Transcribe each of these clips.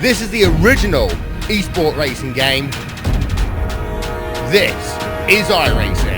This is the original esport racing game. This is iRacing.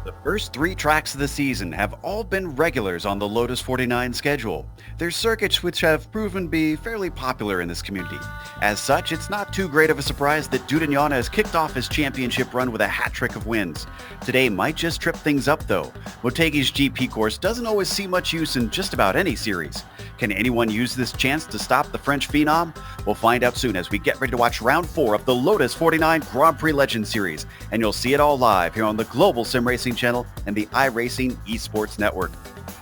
The first 3 tracks of the season have all been regulars on the Lotus 49 schedule. They're circuits which have proven to be fairly popular in this community. As such, it's not too great of a surprise that Dudanyana has kicked off his championship run with a hat trick of wins. Today might just trip things up though. Motegi's GP course doesn't always see much use in just about any series. Can anyone use this chance to stop the French phenom? We'll find out soon as we get ready to watch round 4 of the Lotus 49 Grand Prix Legends Series, and you'll see it all live here on the Global Sim Racing channel and the iRacing Esports Network.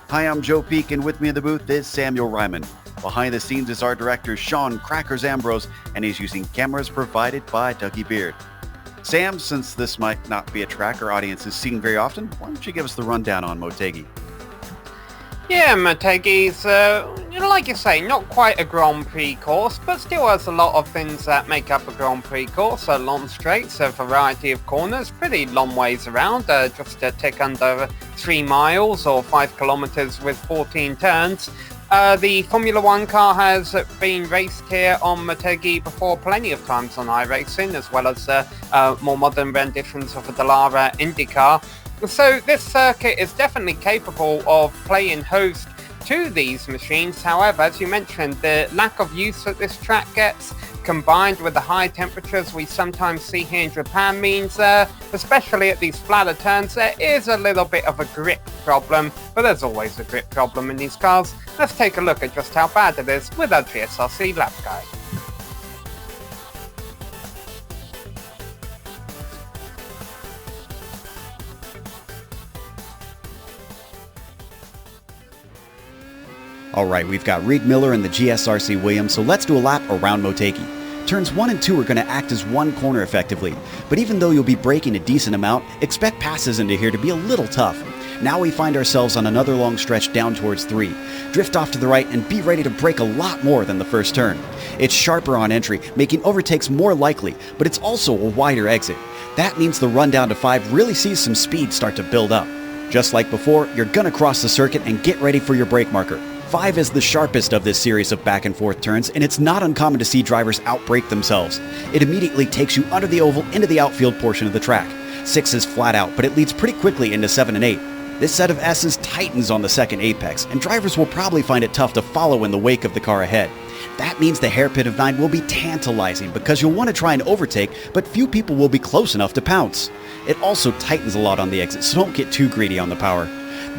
Hi, I'm Joe Peak, and with me in the booth is Samuel Ryman. Behind the scenes is our director, Sean Crackers Ambrose, and he's using cameras provided by Dougie Beard. Sam, since this might not be a track our audience has seen very often, why don't you give us the rundown on Motegi? Yeah, Motegi's, like you say, not quite a Grand Prix course, but still has a lot of things that make up a Grand Prix course. So long straights, a variety of corners, pretty long ways around, just a tick under 3 miles or 5 kilometers with 14 turns. The Formula 1 car has been raced here on Motegi before plenty of times on iRacing, as well as more modern renditions of the Dallara IndyCar. So this circuit is definitely capable of playing host to these machines. However, as you mentioned, the lack of use that this track gets, combined with the high temperatures we sometimes see here in Japan, means, especially at these flatter turns, there is a little bit of a grip problem, but there's always a grip problem in these cars. Let's take a look at just how bad it is with our GSRC lap guide. Alright, we've got Reed Miller and the GSRC Williams, so let's do a lap around Motegi. Turns 1 and 2 are going to act as one corner effectively, but even though you'll be braking a decent amount, expect passes into here to be a little tough. Now we find ourselves on another long stretch down towards 3. Drift off to the right and be ready to brake a lot more than the first turn. It's sharper on entry, making overtakes more likely, but it's also a wider exit. That means the run down to 5 really sees some speed start to build up. Just like before, you're gonna cross the circuit and get ready for your brake marker. 5 is the sharpest of this series of back and forth turns, and it's not uncommon to see drivers outbrake themselves. It immediately takes you under the oval into the outfield portion of the track. 6 is flat out, but it leads pretty quickly into 7 and 8. This set of S's tightens on the second apex, and drivers will probably find it tough to follow in the wake of the car ahead. That means the hairpin of 9 will be tantalizing because you'll want to try and overtake, but few people will be close enough to pounce. It also tightens a lot on the exit, so don't get too greedy on the power.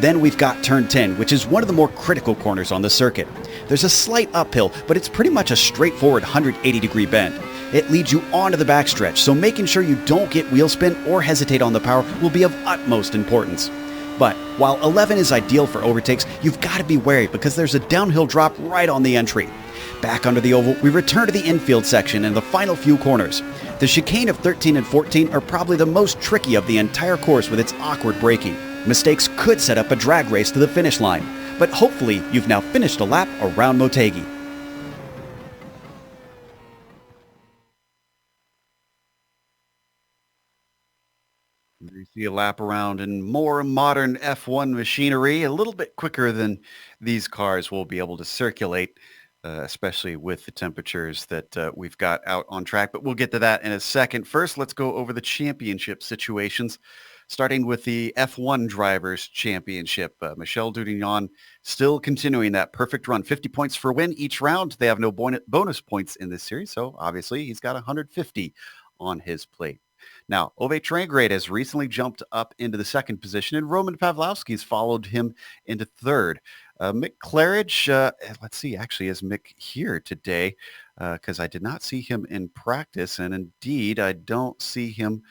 Then we've got turn 10, which is one of the more critical corners on the circuit. There's a slight uphill, but it's pretty much a straightforward 180-degree bend. It leads you onto the backstretch, so making sure you don't get wheel spin or hesitate on the power will be of utmost importance. But while 11 is ideal for overtakes, you've got to be wary because there's a downhill drop right on the entry. Back under the oval, we return to the infield section and the final few corners. The chicane of 13 and 14 are probably the most tricky of the entire course with its awkward braking. Mistakes could set up a drag race to the finish line, but hopefully you've now finished a lap around Motegi. You see a lap around in more modern F1 machinery, a little bit quicker than these cars will be able to circulate, especially with the temperatures that we've got out on track. But we'll get to that in a second. First, let's go over the championship situations, starting with the F1 Drivers' Championship. Michel Dudignon still continuing that perfect run. 50 points for win each round. They have no bonus points in this series, so obviously he's got 150 on his plate. Now, Ove Trangrade has recently jumped up into the second position, and Roman Pavlovski's followed him into third. Mick Claridge, let's see, actually, is Mick here today? Because I did not see him in practice, and indeed, I don't see him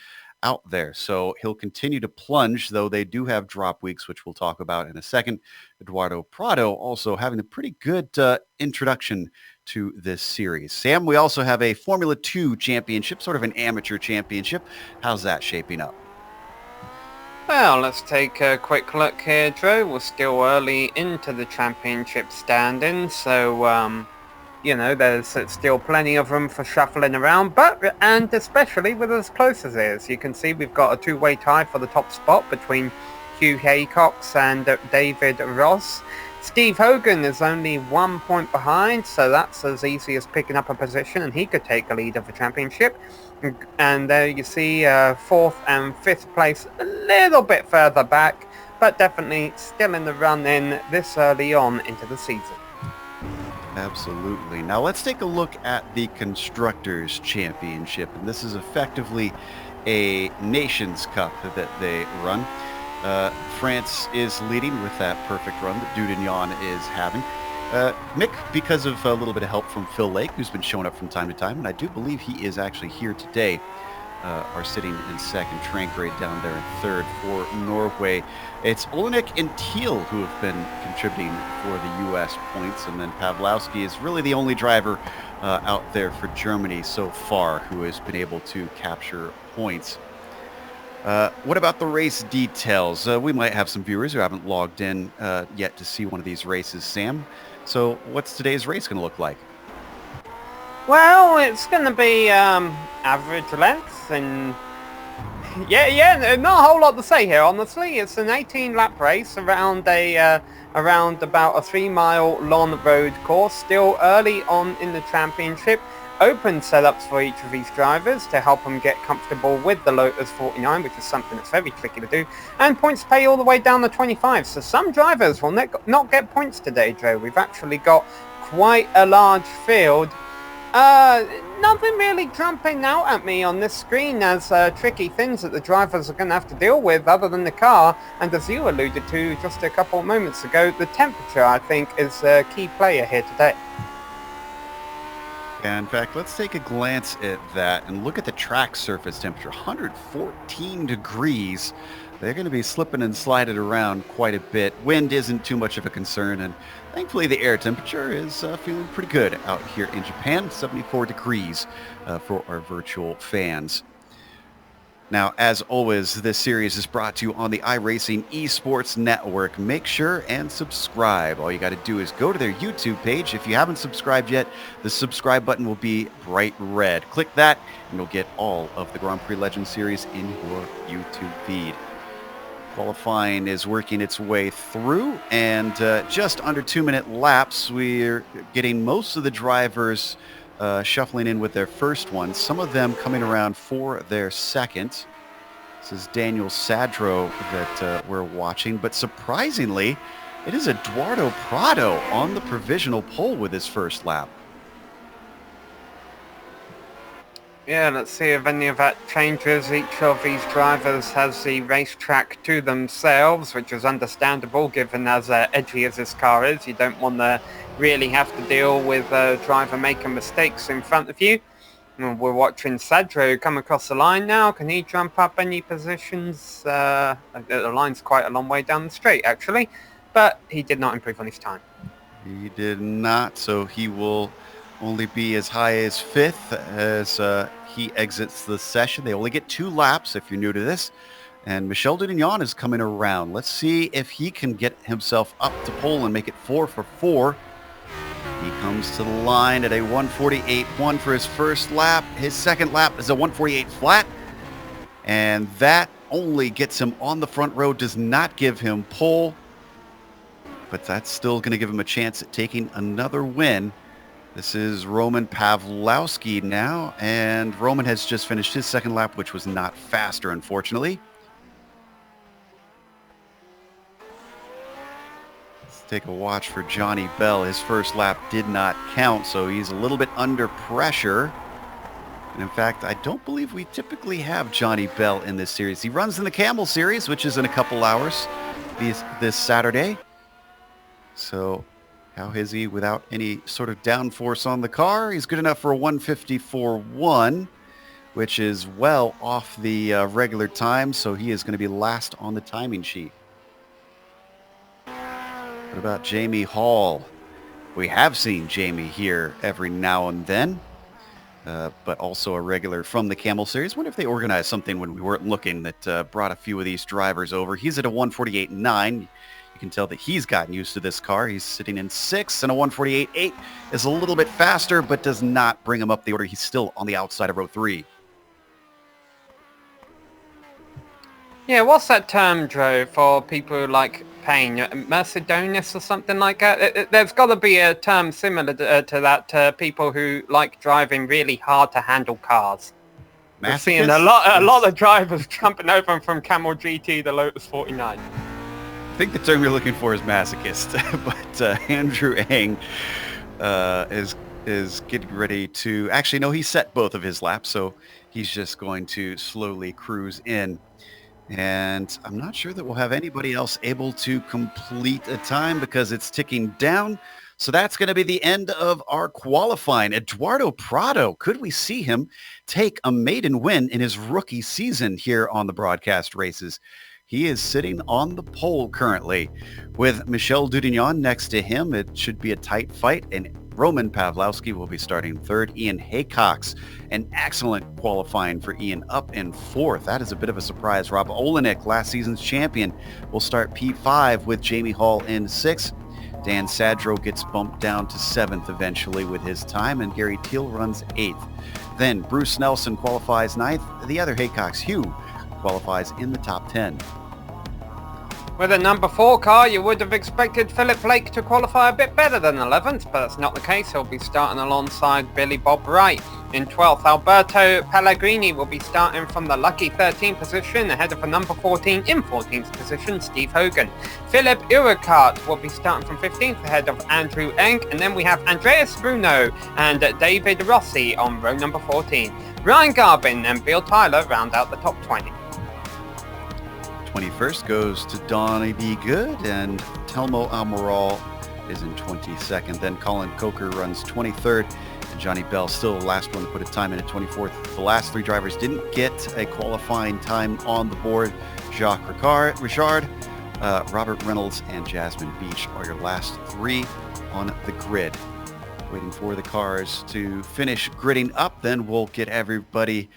out there. So he'll continue to plunge, though they do have drop weeks, which we'll talk about in a second. Eduardo Prado also having a pretty good introduction to this series. Sam, we also have a Formula 2 championship, sort of an amateur championship. How's that shaping up? Well, let's take a quick look here, Drew. We're still early into the championship standings, so there's still plenty of room for shuffling around, and especially with as close as it is. You can see we've got a two-way tie for the top spot between Hugh Haycox and David Ross. Steve Hogan is only 1 point behind, so that's as easy as picking up a position, and he could take the lead of the championship. And there you see 4th and 5th place a little bit further back, but definitely still in the run-in this early on into the season. Absolutely. Now let's take a look at the Constructors' Championship, and this is effectively a Nations Cup that they run. France is leading with that perfect run that Dudignon is having. Mick, because of a little bit of help from Phil Lake, who's been showing up from time to time, and I do believe he is actually here today, are sitting in second. Trangrade down there in third for Norway. It's Olenek and Thiel who have been contributing for the U.S. points, and then Pavlovsky is really the only driver out there for Germany so far who has been able to capture points. What about the race details? We might have some viewers who haven't logged in yet to see one of these races, Sam. So what's today's race going to look like? Well, it's going to be average length, and not a whole lot to say here, honestly. It's an 18-lap race around about a 3-mile long road course, still early on in the championship. Open setups for each of these drivers to help them get comfortable with the Lotus 49, which is something that's very tricky to do, and points pay all the way down to 25. So some drivers will not get points today, Joe. We've actually got quite a large field. Nothing really jumping out at me on this screen as tricky things that the drivers are going to have to deal with other than the car, and as you alluded to just a couple of moments ago, the temperature, I think, is a key player here today. In fact, let's take a glance at that and look at the track surface temperature. 114 degrees. They're going to be slipping and sliding around quite a bit. Wind isn't too much of a concern, and thankfully the air temperature is feeling pretty good out here in Japan. 74 degrees for our virtual fans. Now, as always, this series is brought to you on the iRacing Esports Network. Make sure and subscribe. All you got to do is go to their YouTube page. If you haven't subscribed yet, the subscribe button will be bright red. Click that, and you'll get all of the Grand Prix Legends series in your YouTube feed. Qualifying is working its way through, and just under 2-minute laps. We're getting most of the drivers shuffling in with their first one, some of them coming around for their second. This is Daniel Sadro that we're watching, but surprisingly, it is Eduardo Prado on the provisional pole with his first lap. Yeah, let's see if any of that changes. Each of these drivers has the racetrack to themselves, which is understandable given as edgy as this car is. You don't want to really have to deal with a driver making mistakes in front of you. We're watching Sadro come across the line now. Can he jump up any positions? The line's quite a long way down the straight, actually, but he did not improve on his time. He did not, so he will only be as high as 5th as he exits the session. They only get 2 laps if you're new to this. And Michel Dudignon is coming around. Let's see if he can get himself up to pole and make it 4 for 4. He comes to the line at a 1:48.1 for his first lap. His second lap is a 1:48 flat. And that only gets him on the front row, does not give him pole. But that's still going to give him a chance at taking another win. This is Roman Pawlowski now, and Roman has just finished his second lap, which was not faster, unfortunately. Let's take a watch for Johnny Bell. His first lap did not count, so he's a little bit under pressure. And in fact, I don't believe we typically have Johnny Bell in this series. He runs in the Camel Series, which is in a couple hours this Saturday. So how is he without any sort of downforce on the car? He's good enough for a 1:54.1, which is well off the regular time, so he is going to be last on the timing sheet. What about Jamie Hall? We have seen Jamie here every now and then, but also a regular from the Camel Series. I wonder if they organized something when we weren't looking that brought a few of these drivers over. He's at a 1:48.9. You can tell that he's gotten used to this car. He's sitting in 6th, and a 1:48.8 is a little bit faster, but does not bring him up the order. He's still on the outside of row 3. Yeah, what's that term, Joe, for people who like pain? Mercedonis or something like that? There's got to be a term similar to that to people who like driving really hard to handle cars. We're seeing a lot of drivers jumping over from Camel GT to Lotus 49. I think the term you're looking for is masochist, but Andrew Eng is getting ready to... Actually, no, he set both of his laps, so he's just going to slowly cruise in. And I'm not sure that we'll have anybody else able to complete a time because it's ticking down. So that's going to be the end of our qualifying. Eduardo Prado, could we see him take a maiden win in his rookie season here on the broadcast races? He is sitting on the pole currently with Michel Dudignon next to him. It should be a tight fight, and Roman Pawlowski will be starting 3rd. Ian Haycox, an excellent qualifying for Ian, up in 4th. That is a bit of a surprise. Rob Olenek, last season's champion, will start P5 with Jamie Hall in 6th. Dan Sadro gets bumped down to 7th eventually with his time, and Gary Teal runs 8th. Then Bruce Nelson qualifies 9th. The other Haycox, Hugh, qualifies in the top 10. With a number 4 car, you would have expected Philip Blake to qualify a bit better than 11th, but that's not the case. He'll be starting alongside Billy Bob Wright. In 12th, Alberto Pellegrini will be starting from the lucky 13th position, ahead of a number 14 in 14th position, Steve Hogan. Philip Urquhart will be starting from 15th, ahead of Andrew Eng, and then we have Andreas Bruno and David Rossi on row number 14. Ryan Garbin and Bill Tyler round out the top 20. 21st goes to Donnie B. Good, and Telmo Almiral is in 22nd. Then Colin Coker runs 23rd, and Johnny Bell still the last one to put a time in at 24th. The last 3 drivers didn't get a qualifying time on the board. Jacques Richard, Robert Reynolds, and Jasmine Beach are your last 3 on the grid. Waiting for the cars to finish gridding up, then we'll get everybody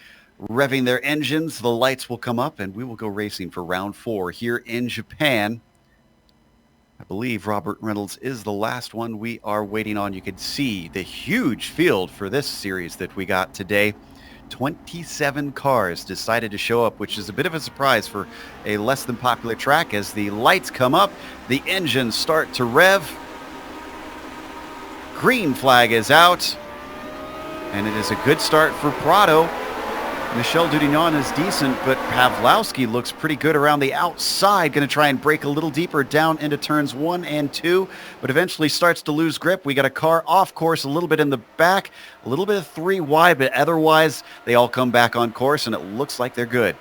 revving their engines. The lights will come up, and we will go racing for round 4 here in Japan. I believe Robert Reynolds is the last one we are waiting on. You can see the huge field for this series that we got today. 27 cars decided to show up, which is a bit of a surprise for a less than popular track. As the lights come up, the engines start to rev. Green flag is out, and it is a good start for Prado. Michel Dudignon is decent, but Pawlowski looks pretty good around the outside. Going to try and break a little deeper down into turns 1 and 2, but eventually starts to lose grip. We got a car off course a little bit in the back, a little bit of 3 wide, but otherwise they all come back on course, and it looks like they're good.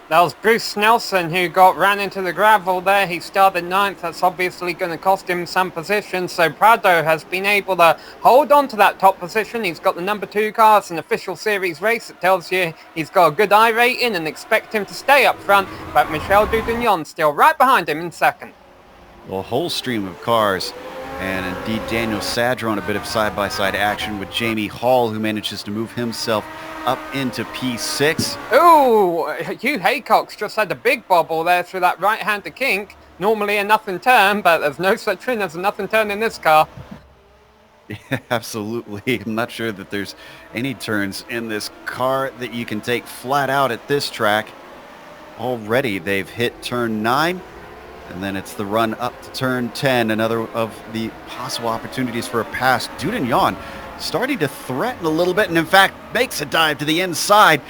That was Bruce Nelson who ran into the gravel there. He started 9th. That's obviously going to cost him some position. So Prado has been able to hold on to that top position. He's got the number 2 car. It's an official series race. It tells you he's got a good I rating and expect him to stay up front. But Michel Dudignon still right behind him in 2nd. A whole stream of cars. And indeed, Daniel Sadro on a bit of side-by-side action with Jamie Hall, who manages to move himself up into P6. Ooh, Hugh Haycox just had a big bobble there through that right-hander kink. Normally a nothing turn, but there's no such thing as a nothing turn in this car. Yeah, absolutely. I'm not sure that there's any turns in this car that you can take flat out at this track. Already they've hit turn 9. And then it's the run up to turn 10, another of the possible opportunities for a pass. Dudignon starting to threaten a little bit, and in fact makes a dive to the inside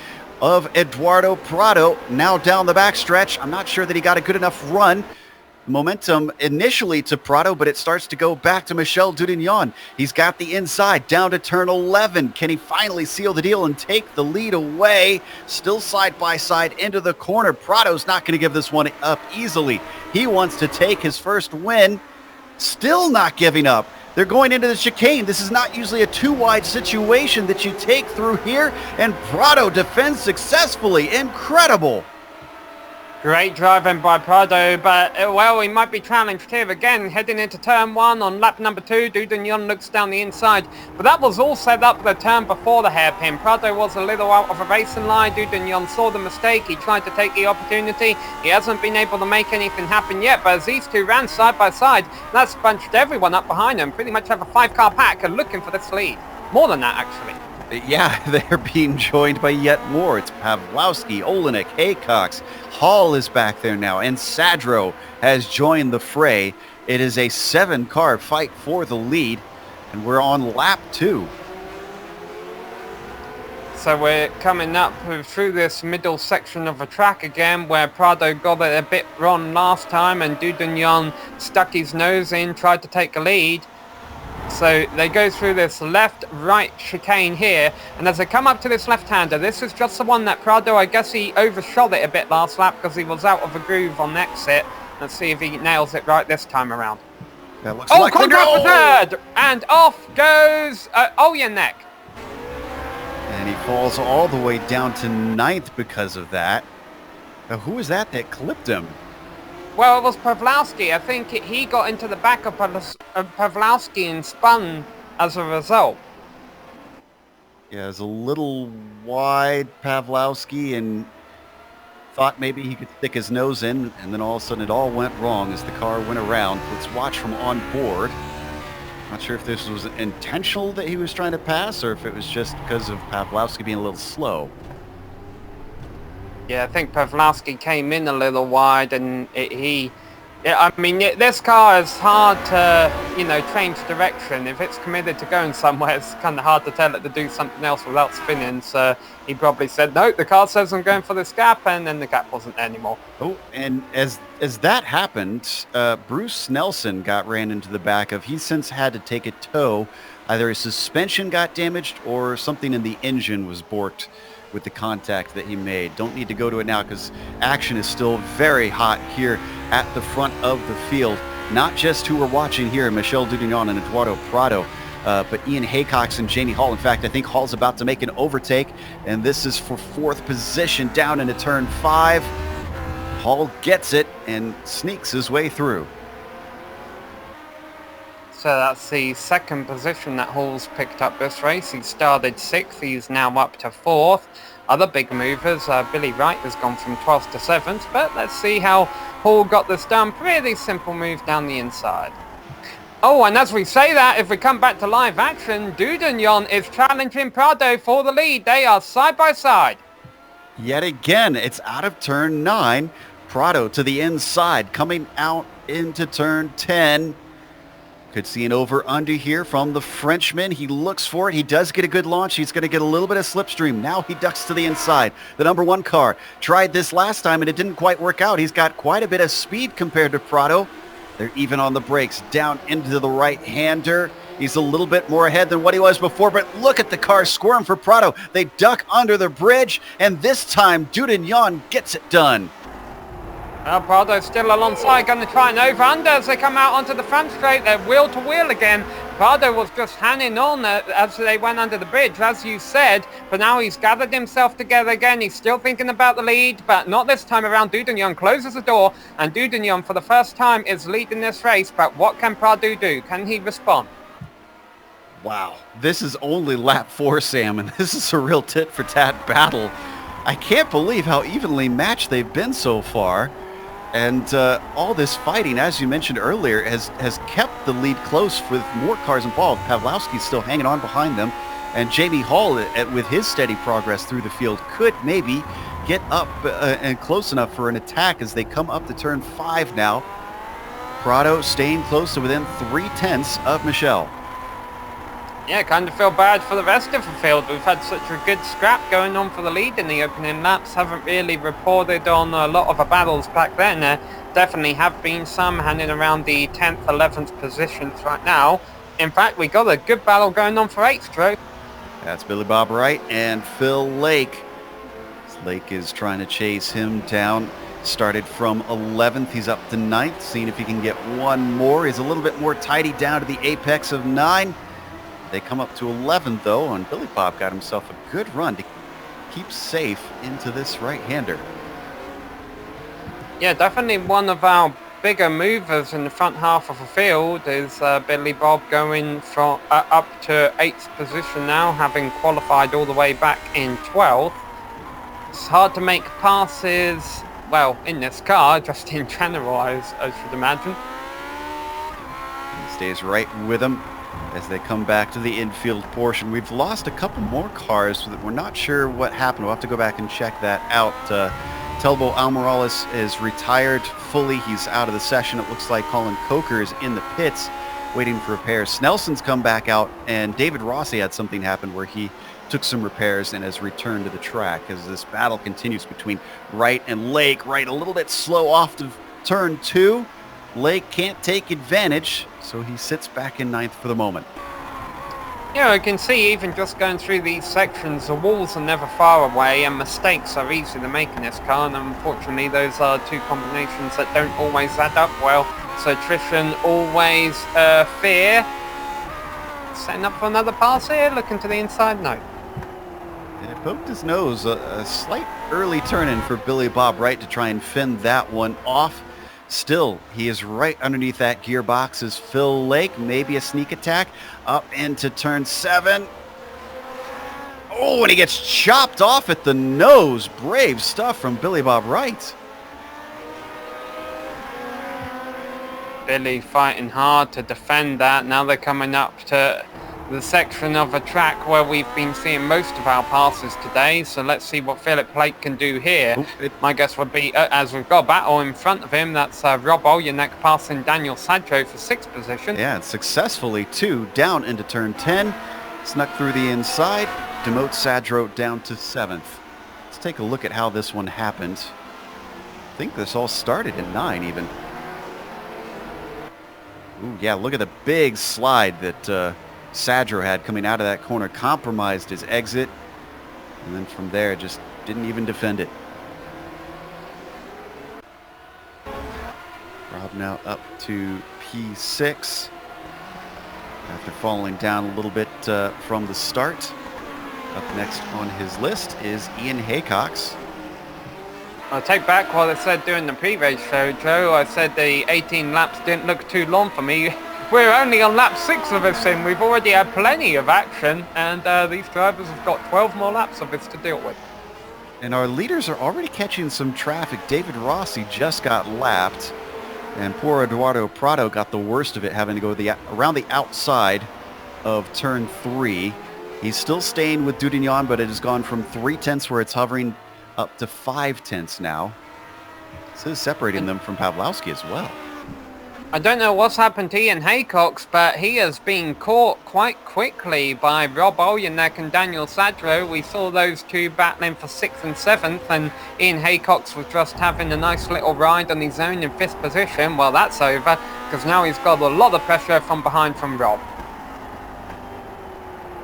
of Eduardo Prado. Now down the backstretch. I'm not sure that he got a good enough run. Momentum initially to Prado, but it starts to go back to Michel Dudignon. He's got the inside down to turn 11. Can he finally seal the deal and take the lead away? Still side by side into the corner. Prado's not going to give this one up easily. He wants to take his first win. Still not giving up. They're going into the chicane. This is not usually a 2-wide situation that you take through here, and Prado defends successfully. Incredible. Great driving by Prado, but, well, he might be challenged here again, heading into turn 1 on lap number 2. Dudignon looks down the inside, but that was all set up the turn before the hairpin. Prado was a little out of a racing line. Dudignon saw the mistake. He tried to take the opportunity. He hasn't been able to make anything happen yet, but as these two ran side by side, that's bunched everyone up behind them. Pretty much have a 5-car pack and looking for this lead. More than that, actually. Yeah, they're being joined by yet more. It's Pawlowski, Olenek, Haycox. Hall is back there now, and Sadro has joined the fray. It is a 7-car fight for the lead, and we're on lap 2. So we're coming up through this middle section of the track again, where Prado got it a bit wrong last time, and Dudignon stuck his nose in, tried to take a lead. So they go through this left-right chicane here, and as they come up to this left-hander, this is just the one that Prado, I guess he overshot it a bit last lap because he was out of a groove on exit. Let's see if he nails it right this time around. That looks like contact for third! And off goes Olenek. And he falls all the way down to 9th because of that. Now, who was that clipped him? Well, it was Pawlowski. I think he got into the back of Pawlowski and spun as a result. Yeah, it was a little wide, Pawlowski, and thought maybe he could stick his nose in, and then all of a sudden it all went wrong as the car went around. Let's watch from on board. Not sure if this was intentional that he was trying to pass, or if it was just because of Pawlowski being a little slow. Yeah, I think Pawlowski came in a little wide, and this car is hard to, change direction. If it's committed to going somewhere, it's kind of hard to tell it to do something else without spinning. So he probably said, no, the car says I'm going for this gap, and then the gap wasn't there anymore. Oh, and as that happened, Bruce Nelson got ran into the back of. He's since had to take a tow. Either his suspension got damaged or something in the engine was borked with the contact that he made. Don't need to go to it now because action is still very hot here at the front of the field. Not just who we're watching here, Michel Dudignon and Eduardo Prado, but Ian Haycox and Jamie Hall. In fact, I think Hall's about to make an overtake, and this is for 4th position down into turn 5. Hall gets it and sneaks his way through. So that's the 2nd position that Hall's picked up this race. He started 6th, he's now up to 4th. Other big movers, Billy Wright has gone from 12th to 7th, but let's see how Hall got this done. Pretty simple move down the inside. Oh, and as we say that, if we come back to live action, Dudagnon is challenging Prado for the lead. They are side by side. Yet again, it's out of turn 9. Prado to the inside, coming out into turn 10. Could see an over-under here from the Frenchman. He looks for it. He does get a good launch. He's going to get a little bit of slipstream. Now he ducks to the inside. The number 1 car tried this last time, and it didn't quite work out. He's got quite a bit of speed compared to Prado. They're even on the brakes. Down into the right-hander. He's a little bit more ahead than what he was before, but look at the car squirm for Prado. They duck under the bridge, and this time Dudagnon gets it done. Prado's still alongside, going to try and over-under as they come out onto the front straight. They're wheel-to-wheel again. Prado was just hanging on as they went under the bridge, as you said, but now he's gathered himself together again. He's still thinking about the lead, but not this time around. Dudagnon closes the door, and Dudagnon, for the first time, is leading this race, but what can Prado do? Can he respond? Wow, this is only lap 4, Sam, and this is a real tit-for-tat battle. I can't believe how evenly matched they've been so far. And all this fighting, as you mentioned earlier, has kept the lead close with more cars involved. Pawlowski's still hanging on behind them. And Jamie Hall, with his steady progress through the field, could maybe get up and close enough for an attack as they come up to turn 5 now. Prado staying close to within 3/10 of Michel. Yeah, kind of feel bad for the rest of the field. We've had such a good scrap going on for the lead in the opening laps. Haven't really reported on a lot of the battles back then. There definitely have been some hanging around the 10th, 11th positions right now. In fact, we got a good battle going on for 8th, Joe. That's Billy Bob Wright and Phil Lake. Lake is trying to chase him down. Started from 11th. He's up to 9th, seeing if he can get one more. He's a little bit more tidy down to the apex of 9. They come up to 11th, though, and Billy Bob got himself a good run to keep safe into this right-hander. Yeah, definitely one of our bigger movers in the front half of the field is Billy Bob going from up to 8th position now, having qualified all the way back in 12th. It's hard to make passes, well, in this car, just in general, I should imagine. He stays right with him as they come back to the infield portion. We've lost a couple more cars that we're not sure what happened. We'll have to go back and check that out. Telbo Almorales is retired fully. He's out of the session. It looks like Colin Coker is in the pits waiting for repairs. Snelson's come back out, and David Rossi had something happen where he took some repairs and has returned to the track as this battle continues between Wright and Lake. Wright a little bit slow off to turn 2. Lake can't take advantage, so he sits back in 9th for the moment. Yeah, I can see even just going through these sections, the walls are never far away and mistakes are easy to make in this car, and unfortunately those are two combinations that don't always add up well. So attrition, always fear. Setting up for another pass here, looking to the inside, no. And it poked his nose, a slight early turn-in for Billy Bob Wright to try and fend that one off. Still, he is right underneath that gearbox as Phil Lake. Maybe a sneak attack up into turn 7. Oh, and he gets chopped off at the nose. Brave stuff from Billy Bob Wright. Billy fighting hard to defend that. Now they're coming up to the section of a track where we've been seeing most of our passes today, so let's see what Philip Lake can do here. My guess would be, as we've got a battle in front of him, that's Rob Olyanek passing Daniel Sadjo for 6th position. Yeah, and successfully too, down into turn 10, snuck through the inside, demotes Sadjo down to 7th. Let's take a look at how this one happened. I think this all started in 9 even. Ooh, yeah, look at the big slide that Sadjo had coming out of that corner, compromised his exit, and then from there just didn't even defend it. Rob now up to P6 after falling down a little bit from the start. Up next on his list is Ian Haycox. I'll take back what I said during the pre-race show, Joe. I said the 18 laps didn't look too long for me. We're only on lap 6 of this thing. We've already had plenty of action, and these drivers have got 12 more laps of this to deal with. And our leaders are already catching some traffic. David Rossi just got lapped. And poor Eduardo Prado got the worst of it, having to go around the outside of turn 3. He's still staying with Dudignon, but it has gone from 3/10 where it's hovering up to 5/10 now. This is separating them from Pawlowski as well. I don't know what's happened to Ian Haycox, but he has been caught quite quickly by Rob Olyanek and Daniel Sadro. We saw those two battling for 6th and 7th, and Ian Haycox was just having a nice little ride on his own in 5th position. Well, that's over, because now he's got a lot of pressure from behind from Rob.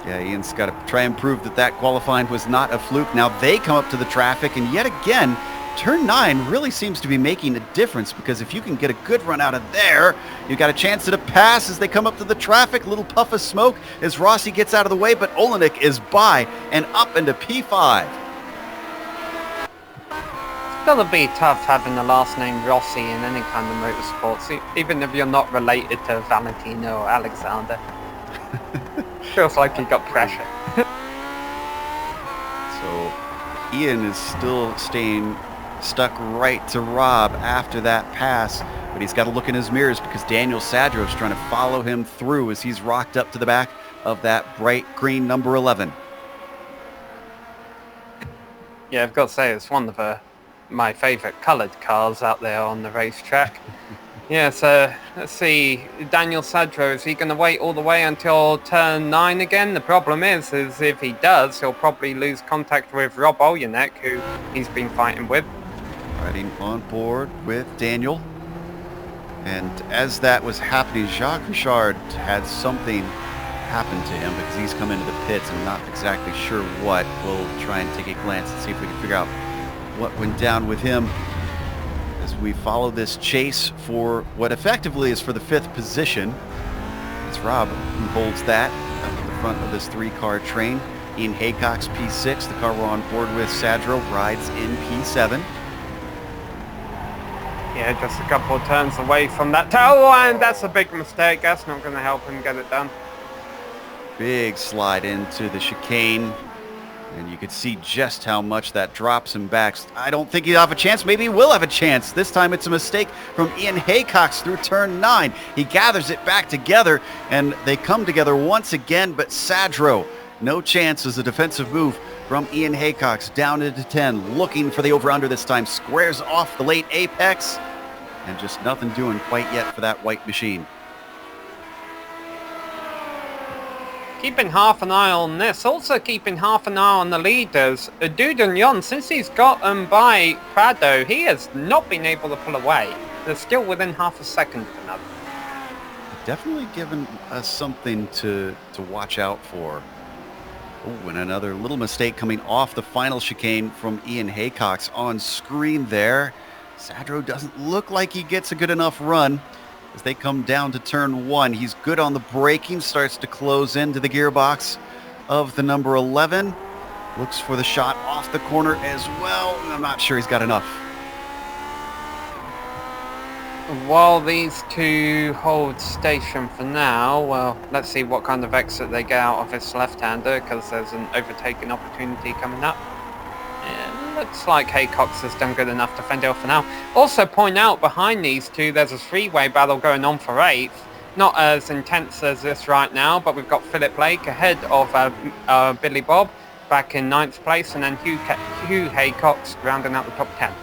Yeah, Ian's got to try and prove that qualifying was not a fluke. Now they come up to the traffic, and yet again, turn 9 really seems to be making a difference, because if you can get a good run out of there, you got a chance at a pass as they come up to the traffic. Little puff of smoke as Rossi gets out of the way, but Olenek is by and up into P5. It's gotta be tough having the last name Rossi in any kind of motorsports, even if you're not related to Valentino or Alexander. Feels like he got pressure. So Ian is still staying stuck right to Rob after that pass, but he's got to look in his mirrors because Daniel Sadro is trying to follow him through as he's rocked up to the back of that bright green number 11. Yeah, I've got to say, it's one of my favourite coloured cars out there on the racetrack. Yeah, so let's see, Daniel Sadro, is he going to wait all the way until turn 9 again? The problem is if he does, he'll probably lose contact with Rob Olyanek, who he's been fighting with. Riding on board with Daniel. And as that was happening, Jacques Richard had something happen to him because he's come into the pits. I'm not exactly sure what. We'll try and take a glance and see if we can figure out what went down with him as we follow this chase for what effectively is for the 5th position. It's Rob who holds that up at the front of this 3-car train. Ian Haycox, P6. The car we're on board with, Sadro, rides in P7. Yeah, just a couple of turns away from that toe, and that's a big mistake. That's not going to help him get it done. Big slide into the chicane, and you could see just how much that drops him back. I don't think he'll have a chance. Maybe he will have a chance. This time it's a mistake from Ian Haycox through turn 9. He gathers it back together, and they come together once again, but Sadro, no chance as a defensive move from Ian Haycox down into 10, looking for the over-under this time, squares off the late apex, and just nothing doing quite yet for that white machine. Keeping half an eye on this, also keeping half an eye on the leaders. Dudignon, since he's gotten by Prado, he has not been able to pull away. They're still within half a second of another. Definitely given us something to watch out for. Oh, and another little mistake coming off the final chicane from Ian Haycox on screen there. Sadro doesn't look like he gets a good enough run as they come down to turn 1. He's good on the braking, starts to close into the gearbox of the number 11. Looks for the shot off the corner as well. I'm not sure he's got enough. While these two hold station for now, well, let's see what kind of exit they get out of this left-hander, because there's an overtaking opportunity coming up. Yeah, looks like Haycox has done good enough to fend it off for now. Also point out, behind these two, there's a 3-way battle going on for 8th. Not as intense as this right now, but we've got Philip Lake ahead of Billy Bob, back in 9th place, and then Hugh Haycox rounding out the top 10.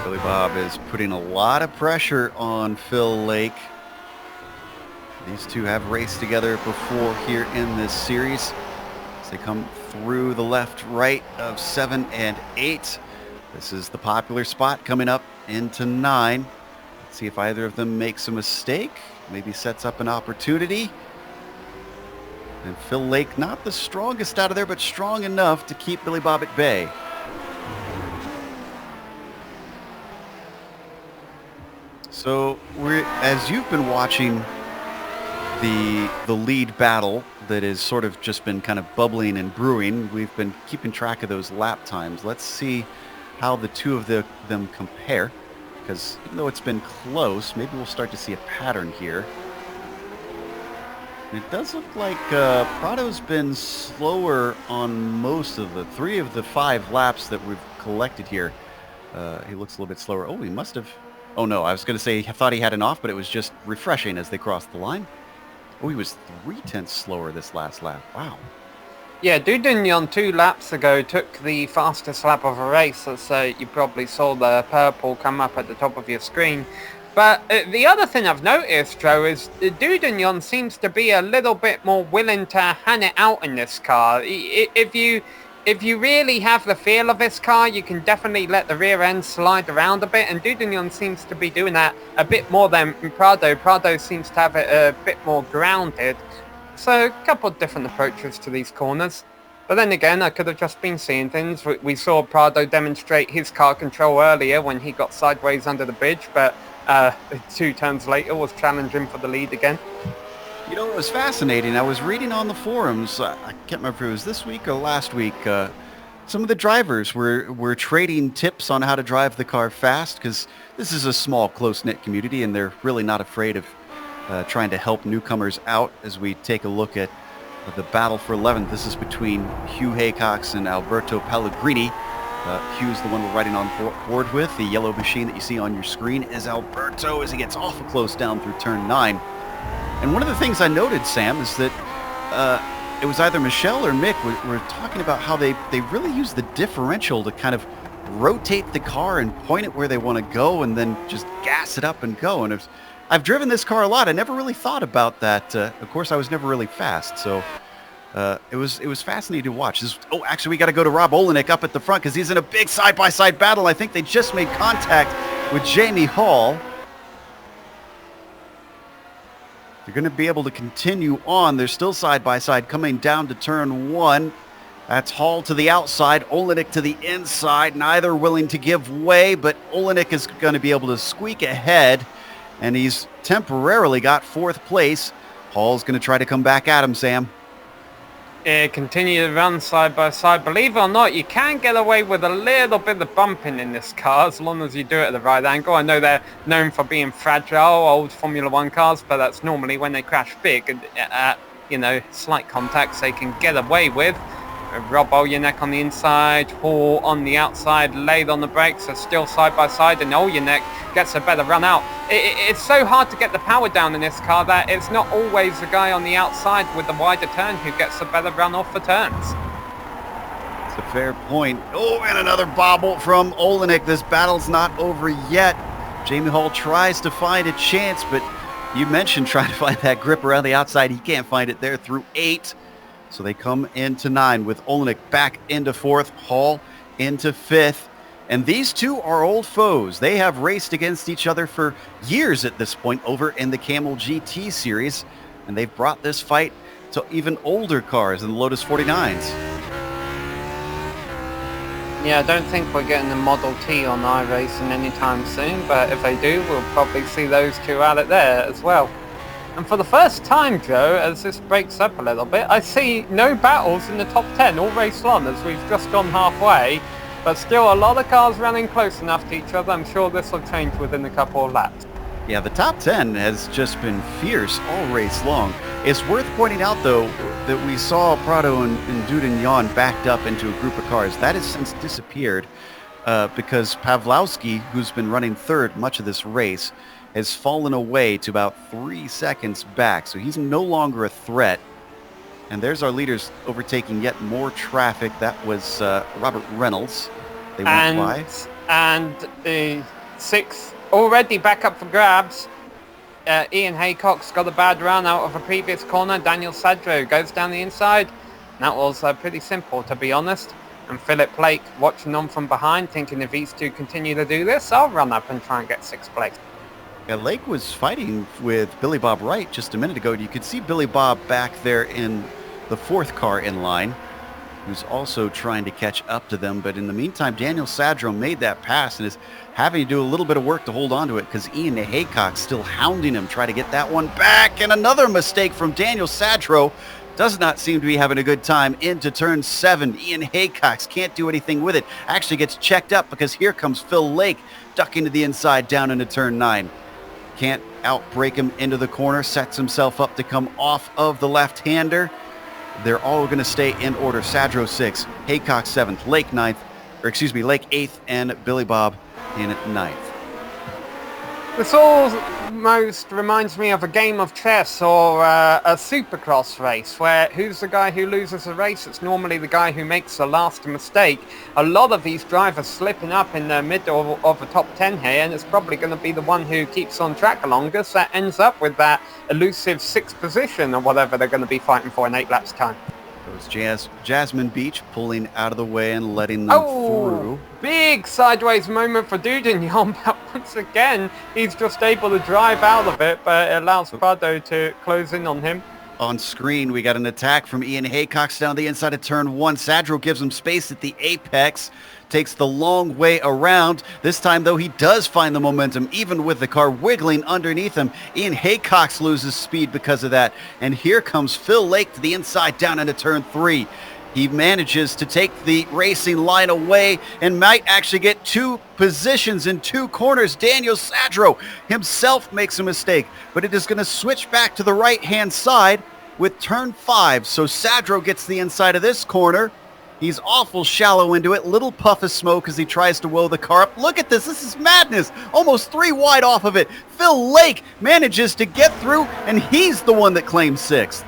Billy Bob is putting a lot of pressure on Phil Lake. These two have raced together before here in this series. As they come through the left-right of 7 and 8. This is the popular spot coming up into 9. Let's see if either of them makes a mistake. Maybe sets up an opportunity. And Phil Lake, not the strongest out of there, but strong enough to keep Billy Bob at bay. So as you've been watching the lead battle that has sort of just been kind of bubbling and brewing, we've been keeping track of those lap times. Let's see how the two of them compare, because even though it's been close, maybe we'll start to see a pattern here. And it does look like Prado's been slower on most of the 3 of the 5 laps that we've collected here. He looks a little bit slower. Oh, he must have... Oh, no, I was going to say I thought he had an off, but it was just refreshing as they crossed the line. Oh, he was 0.3 slower this last lap. Wow. Yeah, Dudignon 2 laps ago took the fastest lap of a race, as you probably saw the purple come up at the top of your screen. But the other thing I've noticed, Joe, is Dudignon seems to be a little bit more willing to hand it out in this car. If you really have the feel of this car, you can definitely let the rear end slide around a bit, and Dudignon seems to be doing that a bit more than Prado. Prado seems to have it a bit more grounded. So a couple of different approaches to these corners. But then again, I could have just been seeing things. We saw Prado demonstrate his car control earlier when he got sideways under the bridge, but 2 turns later was challenging for the lead again. You know, it was fascinating. I was reading on the forums, I can't remember if it was this week or last week, some of the drivers were trading tips on how to drive the car fast, because this is a small, close-knit community, and they're really not afraid of trying to help newcomers out. As we take a look at the battle for 11th, this is between Hugh Haycox and Alberto Pellegrini. Hugh's the one we're riding on board with. The yellow machine that you see on your screen is Alberto as he gets awful close down through turn 9. And one of the things I noted, Sam, is that it was either Michelle or Mick were talking about how they really use the differential to kind of rotate the car and point it where they want to go, and then just gas it up and go. And I've driven this car a lot. I never really thought about that. Of course, I was never really fast, so it was fascinating to watch. Actually, we got to go to Rob Olenek up at the front because he's in a big side-by-side battle. I think they just made contact with Jamie Hall. They're going to be able to continue on. They're still side-by-side coming down to turn 1. That's Hall to the outside, Olenek to the inside. Neither willing to give way, but Olenek is going to be able to squeak ahead, and he's temporarily got 4th place. Hall's going to try to come back at him, Sam. Continue to run side by side. Believe it or not, you can get away with a little bit of bumping in this car as long as you do it at the right angle. I know they're known for being fragile, old Formula 1 cars, but that's normally when they crash big and slight contacts they can get away with. Rob Olenek on the inside, Hall on the outside, laid on the brakes, are still side by side, and Olenek gets a better run out. It's so hard to get the power down in this car that it's not always the guy on the outside with the wider turn who gets a better run off the turns. It's a fair point. Oh, and another bobble from Olenek. This battle's not over yet. Jamie Hall tries to find a chance, but you mentioned trying to find that grip around the outside. He can't find it there through 8. So they come into 9 with Olenek back into 4th, Hall into 5th. And these two are old foes. They have raced against each other for years at this point over in the Camel GT series. And they've brought this fight to even older cars in the Lotus 49s. Yeah, I don't think we're getting the Model T on iRacing anytime soon. But if they do, we'll probably see those two at it there as well. And for the first time, Joe, as this breaks up a little bit, I see no battles in the top 10 all race long as we've just gone halfway. But still a lot of cars running close enough to each other. I'm sure this will change within a couple of laps. Yeah, the top 10 has just been fierce all race long. It's worth pointing out, though, that we saw Prado and Dudignon backed up into a group of cars. That has since disappeared because Pawlowski, who's been running 3rd much of this race, has fallen away to about 3 seconds back. So he's no longer a threat. And there's our leaders overtaking yet more traffic. That was Robert Reynolds. They went by. And the 6th already back up for grabs. Ian Haycock's got a bad run out of a previous corner. Daniel Sadro goes down the inside. That was pretty simple, to be honest. And Philip Blake watching on from behind, thinking if these two continue to do this, I'll run up and try and get 6th place. Yeah, Lake was fighting with Billy Bob Wright just a minute ago. You could see Billy Bob back there in the 4th car in line, who's also trying to catch up to them. But in the meantime, Daniel Sadro made that pass and is having to do a little bit of work to hold on to it because Ian Haycock's still hounding him, trying to get that one back. And another mistake from Daniel Sadro. Does not seem to be having a good time into turn 7. Ian Haycox can't do anything with it. Actually gets checked up because here comes Phil Lake ducking to the inside down into turn 9. Can't outbrake him into the corner, sets himself up to come off of the left-hander. They're all going to stay in order. Sadro 6th, Haycock 7th, Lake 9th, Lake 8th, and Billy Bob in 9th. This almost reminds me of a game of chess or a supercross race where who's the guy who loses the race? It's normally the guy who makes the last mistake. A lot of these drivers slipping up in the middle of the top 10 here, and it's probably going to be the one who keeps on track the longest that ends up with that elusive 6th position or whatever they're going to be fighting for in 8 laps time. It was Jasmine Beach pulling out of the way and letting them through. Big sideways moment for Dudignon, but once again, he's just able to drive out of it, but it allows Prado to close in on him. On screen, we got an attack from Ian Haycox down the inside of turn 1. Sadro gives him space at the apex, takes the long way around. This time, though, he does find the momentum, even with the car wiggling underneath him. Ian Haycox loses speed because of that. And here comes Phil Lake to the inside down into turn 3. He manages to take the racing line away and might actually get 2 positions in 2 corners. Daniel Sadro himself makes a mistake, but it is going to switch back to the right-hand side with turn 5. So Sadro gets the inside of this corner. He's awful shallow into it. Little puff of smoke as he tries to woe the car up. Look at this. This is madness. Almost 3 wide off of it. Phil Lake manages to get through, and he's the one that claims 6th.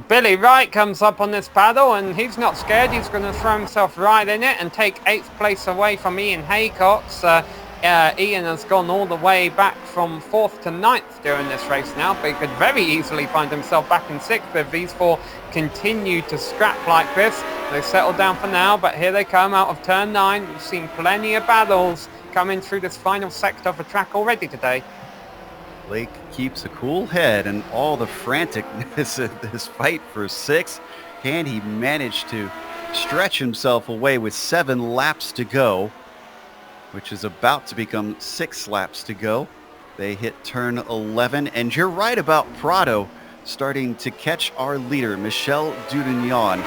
Billy Wright comes up on this paddle, and he's not scared. He's going to throw himself right in it and take 8th place away from Ian Haycox. Ian has gone all the way back from 4th to 9th during this race now, but he could very easily find himself back in 6th if these 4 continue to scrap like this. They settle down for now, but here they come out of turn 9. We've seen plenty of battles coming through this final sector of the track already today. Lake keeps a cool head and all the franticness of this fight for 6th. Can he manage to stretch himself away with 7 laps to go, which is about to become 6 laps to go? They hit turn 11, and you're right about Prado starting to catch our leader, Michel Dudignon.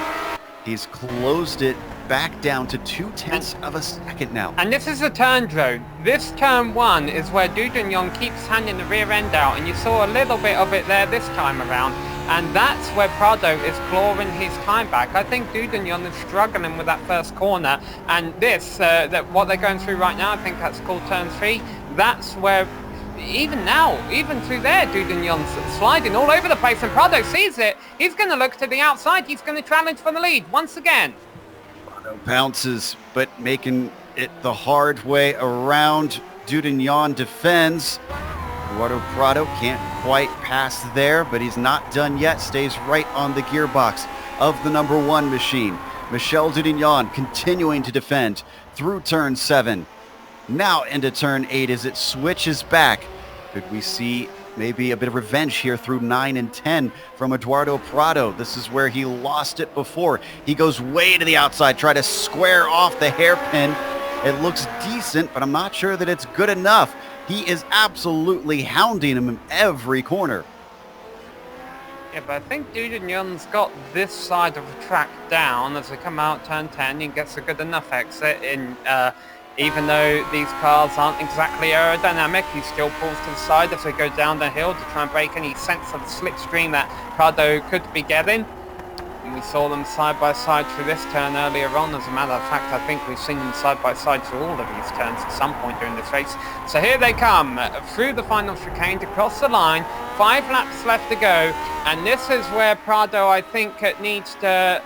He's closed it back down to 0.2 of a second now. And this is a turn zone. This turn 1 is where Dudignon keeps handing the rear end out, and you saw a little bit of it there this time around. And that's where Prado is clawing his time back. I think Dudignon is struggling with that first corner, and this, what they're going through right now, I think that's called turn 3. That's where, even now, even through there, Dudignon's sliding all over the place, and Prado sees it. He's going to look to the outside. He's going to challenge for the lead once again. Prado bounces, but making it the hard way around. Dudignon defends. Eduardo Prado can't quite pass there, but he's not done yet. Stays right on the gearbox of the number 1 machine. Michel Dudignon continuing to defend through turn 7. Now into turn 8 as it switches back. Could we see maybe a bit of revenge here through 9 and 10 from Eduardo Prado? This is where he lost it before. He goes way to the outside, try to square off the hairpin. It looks decent, but I'm not sure that it's good enough. He is absolutely hounding him in every corner. Yeah, but I think Dudignon's got this side of the track down as they come out turn 10. He gets a good enough exit in. Even though these cars aren't exactly aerodynamic, he still pulls to the side as they go down the hill to try and break any sense of the slipstream that Prado could be getting. And we saw them side by side through this turn earlier on. As a matter of fact, I think we've seen them side by side through all of these turns at some point during this race. So here they come through the final chicane to cross the line. 5 laps left to go, and this is where Prado, I think, needs to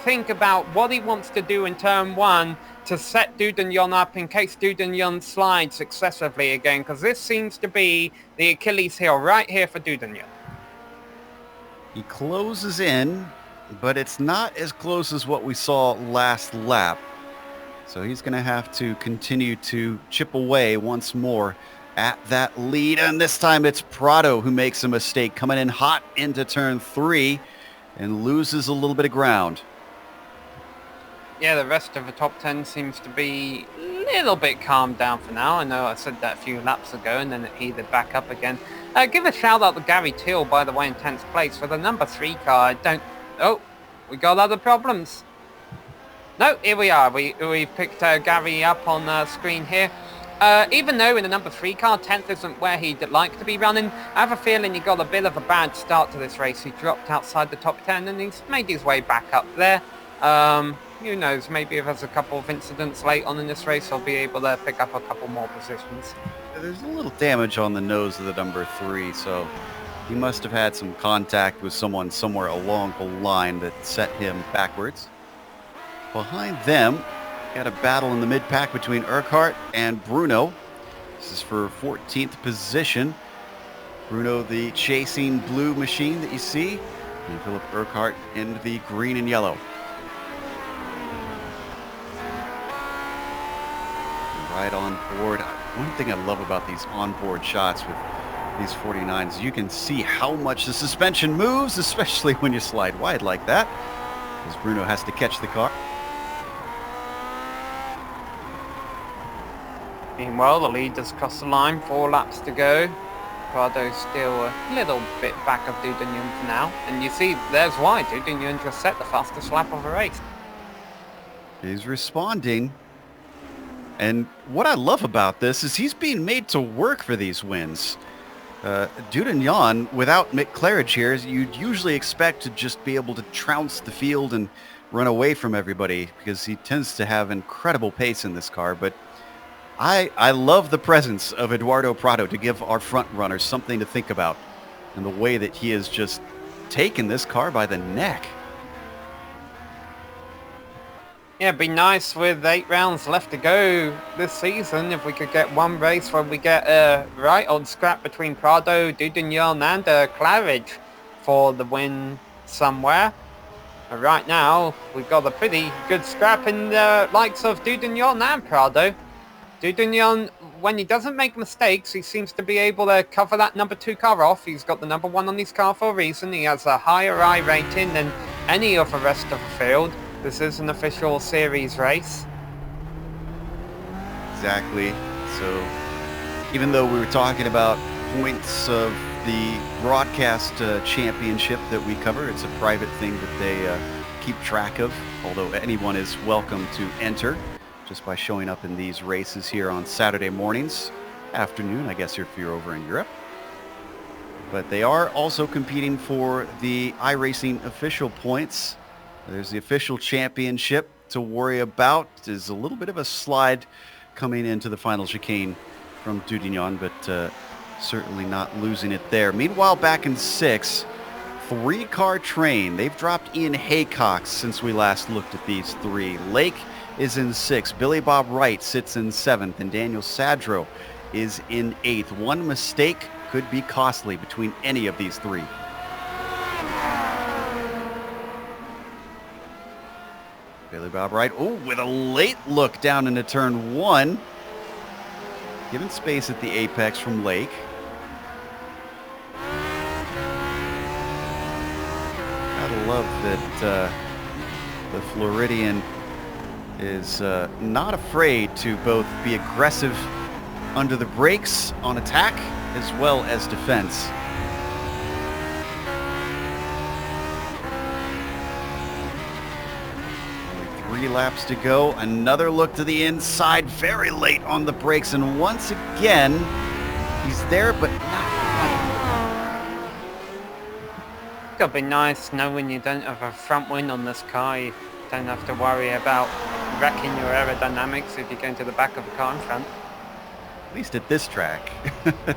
think about what he wants to do in turn 1 to set Dudignon up in case Dudignon slides excessively again, because this seems to be the Achilles heel right here for Dudignon. He closes in, but it's not as close as what we saw last lap. So he's going to have to continue to chip away once more at that lead. And this time it's Prado who makes a mistake, coming in hot into turn 3 and loses a little bit of ground. Yeah, the rest of the top 10 seems to be a little bit calmed down for now. I know I said that a few laps ago, and then it heated back up again. Give a shout out to Gary Till, by the way, in 10th place for the number 3 car. Oh, we got other problems. No, here we are. We picked Gary up on screen here. Even though in the number 3 car, 10th isn't where he'd like to be running, I have a feeling he got a bit of a bad start to this race. He dropped outside the top 10 and he's made his way back up there. Who knows, maybe if there's a couple of incidents late on in this race, he'll be able to pick up a couple more positions. There's a little damage on the nose of the number 3, so he must have had some contact with someone somewhere along the line that set him backwards. Behind them, got a battle in the mid-pack between Urquhart and Bruno. This is for 14th position. Bruno, the chasing blue machine that you see, and Philip Urquhart in the green and yellow. Right on board. One thing I love about these onboard shots with these 49s, you can see how much the suspension moves, especially when you slide wide like that, as Bruno has to catch the car. Meanwhile, the leaders cross the line, 4 laps to go. Prado's still a little bit back of Dudagnon for now. And you see, there's why Dudagnon just set the fastest lap of the race. He's responding. And what I love about this is he's being made to work for these wins. Dudagnon, without Mick Claridge here, you'd usually expect to just be able to trounce the field and run away from everybody because he tends to have incredible pace in this car. But I love the presence of Eduardo Prado to give our front runners something to think about and the way that he has just taken this car by the neck. Yeah, it'd be nice with 8 rounds left to go this season if we could get one race where we get a right on scrap between Prado, Dudagnon and Claridge for the win somewhere. And right now, we've got a pretty good scrap in the likes of Dudagnon and Prado. Dudagnon, when he doesn't make mistakes, he seems to be able to cover that number 2 car off. He's got the number 1 on his car for a reason. He has a higher I rating than any of the rest of the field. This is an official series race. Exactly. So even though we were talking about points of the broadcast championship that we cover, it's a private thing that they keep track of, although anyone is welcome to enter just by showing up in these races here on Saturday mornings, afternoon, I guess if you're over in Europe. But they are also competing for the iRacing official points. There's the official championship to worry about. There's a little bit of a slide coming into the final chicane from Dudagnon, but certainly not losing it there. Meanwhile, back in 6, 3-car train. They've dropped Ian Haycox since we last looked at these 3. Lake is in 6. Billy Bob Wright sits in 7th, and Daniel Sadro is in 8th. One mistake could be costly between any of these 3. Billy Bob Wright, with a late look down into turn 1. Given space at the apex from Lake. Gotta love that the Floridian is not afraid to both be aggressive under the brakes on attack as well as defense. 3 laps to go. Another look to the inside, very late on the brakes, and once again, he's there, but not quite. It's gotta be nice knowing you don't have a front wing on this car. You don't have to worry about wrecking your aerodynamics if you go into the back of the car in front. At least at this track.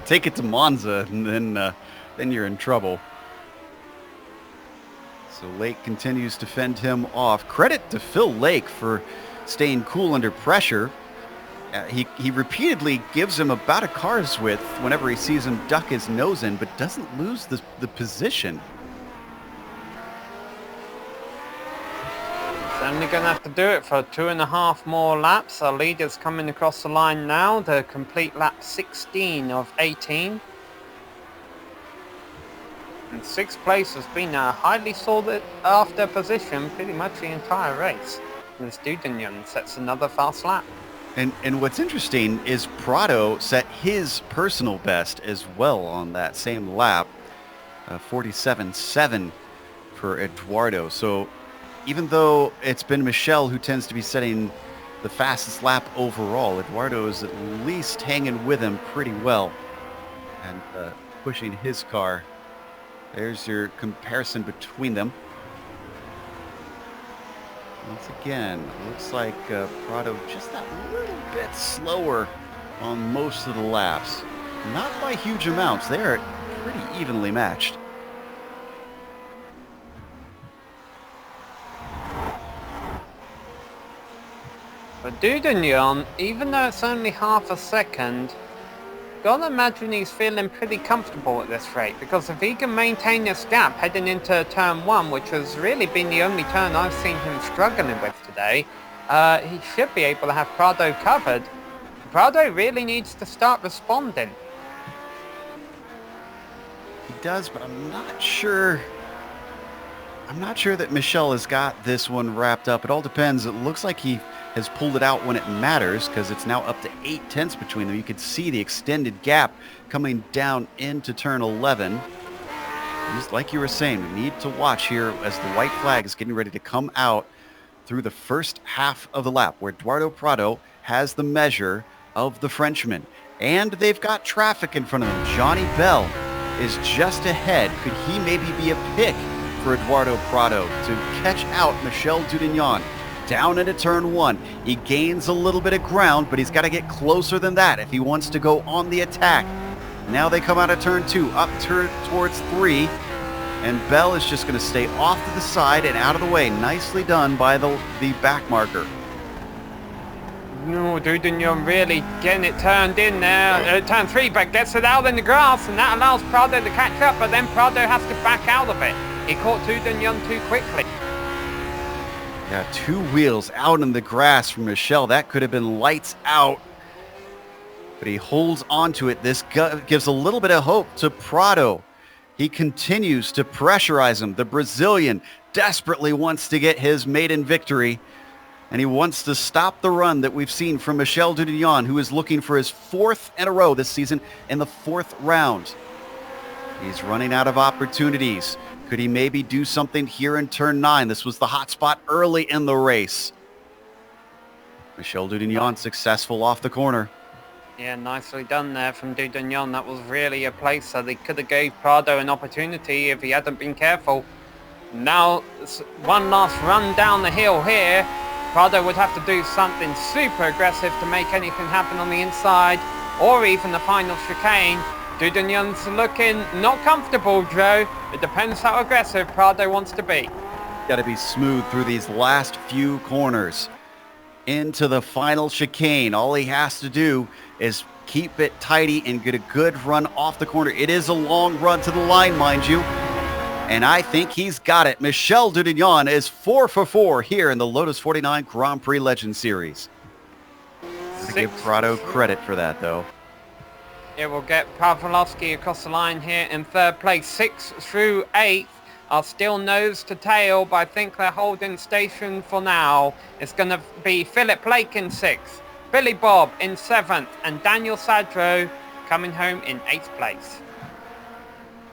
Take it to Monza, and then you're in trouble. So Lake continues to fend him off. Credit to Phil Lake for staying cool under pressure. He repeatedly gives him about a car's width whenever he sees him duck his nose in, but doesn't lose the position. He's only going to have to do it for 2.5 more laps. Our leader's coming across the line now to complete lap 16 of 18. And 6th place has been a highly sought after position pretty much the entire race. And this Dudagnon sets another fast lap. And what's interesting is Prado set his personal best as well on that same lap. 47.7 for Eduardo. So even though it's been Michel who tends to be setting the fastest lap overall, Eduardo is at least hanging with him pretty well and pushing his car. There's your comparison between them. Once again, looks like Prado just that little bit slower on most of the laps. Not by huge amounts. They're pretty evenly matched. But Dudagnon, even though it's only half a second, gotta imagine he's feeling pretty comfortable at this rate, because if he can maintain this gap heading into turn 1, which has really been the only turn I've seen him struggling with today, he should be able to have Prado covered. Prado really needs to start responding. He does, but I'm not sure that Michel has got this one wrapped up. It all depends. It looks like he has pulled it out when it matters, because it's now up to 8/10 between them. You could see the extended gap coming down into turn 11. Just like you were saying, we need to watch here as the white flag is getting ready to come out through the first half of the lap, where Eduardo Prado has the measure of the Frenchman. And they've got traffic in front of them. Johnny Bell is just ahead. Could he maybe be a pick for Eduardo Prado to catch out Michel Dudagnon down into turn 1? He gains a little bit of ground, but he's got to get closer than that if he wants to go on the attack. Now they come out of turn 2, up towards 3, and Bell is just going to stay off to the side and out of the way. Nicely done by the back marker. No, Dudagnon really getting it turned in there. Turn 3, but gets it out in the grass, and that allows Prado to catch up, but then Prado has to back out of it. He caught Dudagnon too quickly. Yeah, 2 wheels out in the grass from Michel. That could have been lights out. But he holds on to it. This gives a little bit of hope to Prado. He continues to pressurize him. The Brazilian desperately wants to get his maiden victory. And he wants to stop the run that we've seen from Michel Dudagnon, who is looking for his 4th in a row this season in the 4th round. He's running out of opportunities. Could he maybe do something here in turn 9? This was the hot spot early in the race. Michel Dudagnon successful off the corner. Yeah, nicely done there from Dudagnon. That was really a place that they could have gave Prado an opportunity if he hadn't been careful. Now, one last run down the hill here. Prado would have to do something super aggressive to make anything happen on the inside, or even the final chicane. Dudagnon's looking not comfortable, Joe. It depends how aggressive Prado wants to be. Got to be smooth through these last few corners. Into the final chicane. All he has to do is keep it tidy and get a good run off the corner. It is a long run to the line, mind you. And I think he's got it. Michel Dudagnon is 4 for 4 here in the Lotus 49 Grand Prix Legend Series. To give Prado credit for that, though. It will get Pavlovsky across the line here in 3rd place. 6 through 8 are still nose to tail, but I think they're holding station for now. It's going to be Philip Blake in 6th, Billy Bob in 7th, and Daniel Sadro coming home in 8th place.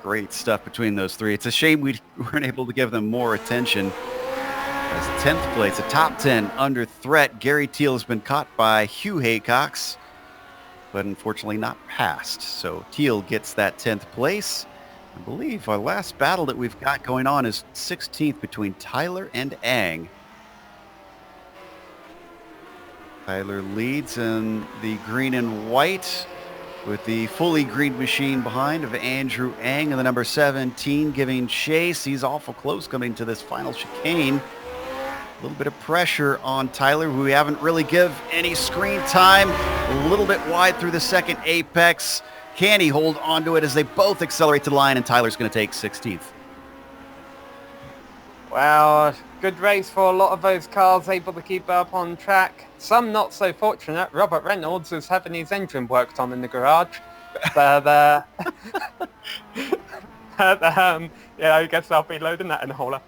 Great stuff between those 3. It's a shame we weren't able to give them more attention. As 10th place, a top 10 under threat. Gary Teal has been caught by Hugh Haycox, but unfortunately not passed. So Teal gets that 10th place. I believe our last battle that we've got going on is 16th between Tyler and Ang. Tyler leads in the green and white with the fully green machine behind of Andrew Ang and the number 17 giving chase. He's awful close coming to this final chicane. A little bit of pressure on Tyler, who we haven't really give any screen time. A little bit wide through the second apex. Can he hold onto it as they both accelerate to the line, and Tyler's going to take 16th. Well, good race for a lot of those cars, able to keep up on track. Some not so fortunate. Robert Reynolds is having his engine worked on in the garage. But, yeah, I guess I'll be loading that in a hauler.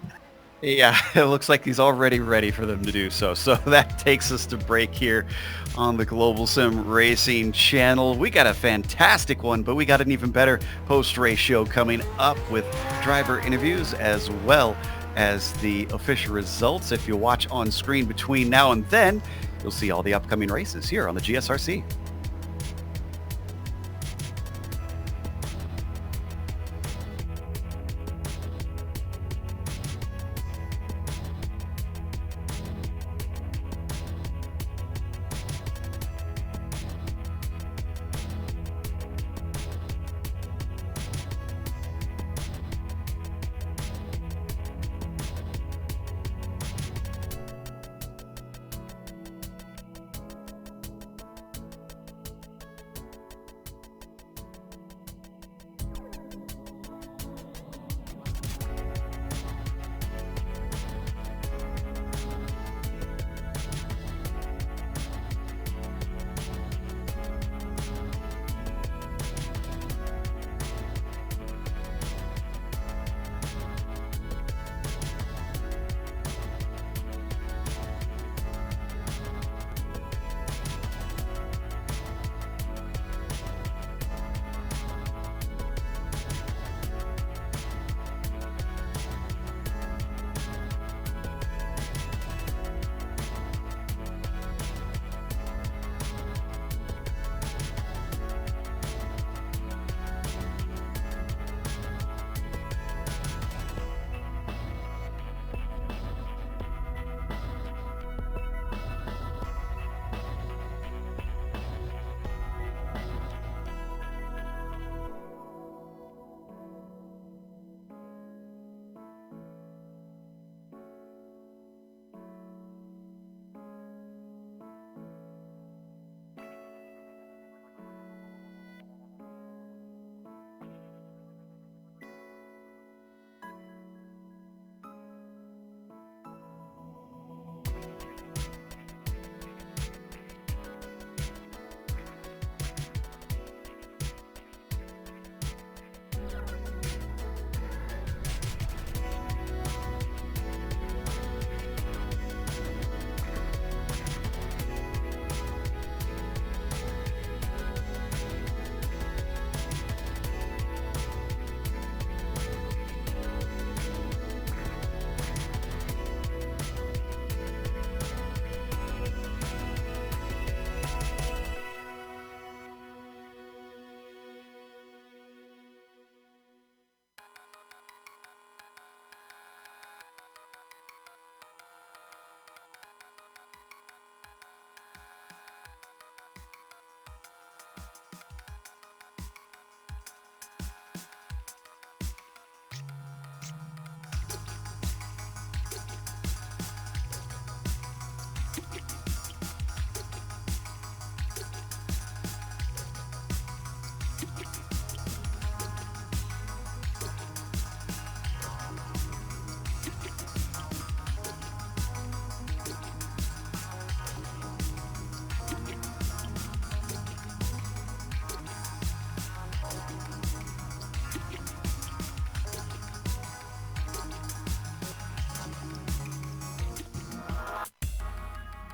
Yeah, it looks like he's already ready for them to do so. So that takes us to break here on the Global Sim Racing channel. We got a fantastic one, but we got an even better post-race show coming up with driver interviews as well as the official results. If you watch on screen between now and then, you'll see all the upcoming races here on the GSRC.